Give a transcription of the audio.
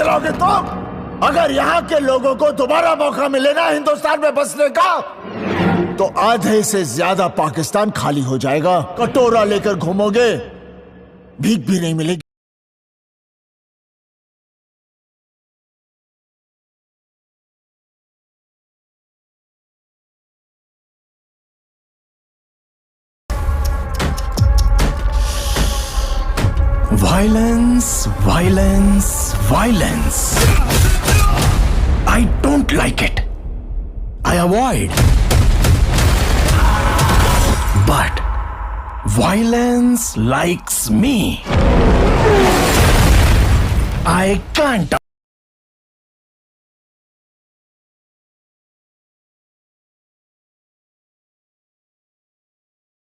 दिलाओगे तुम? अगर यहाँ के लोगों को दोबारा मौका मिले ना हिंदुस्तान में बसने का, तो आधे से ज्यादा पाकिस्तान खाली हो जाएगा। कटोरा लेकर घूमोगे, भीख भी नहीं मिलेगी। Violence, violence, violence. I don't like it. I avoid. But violence likes me. I can't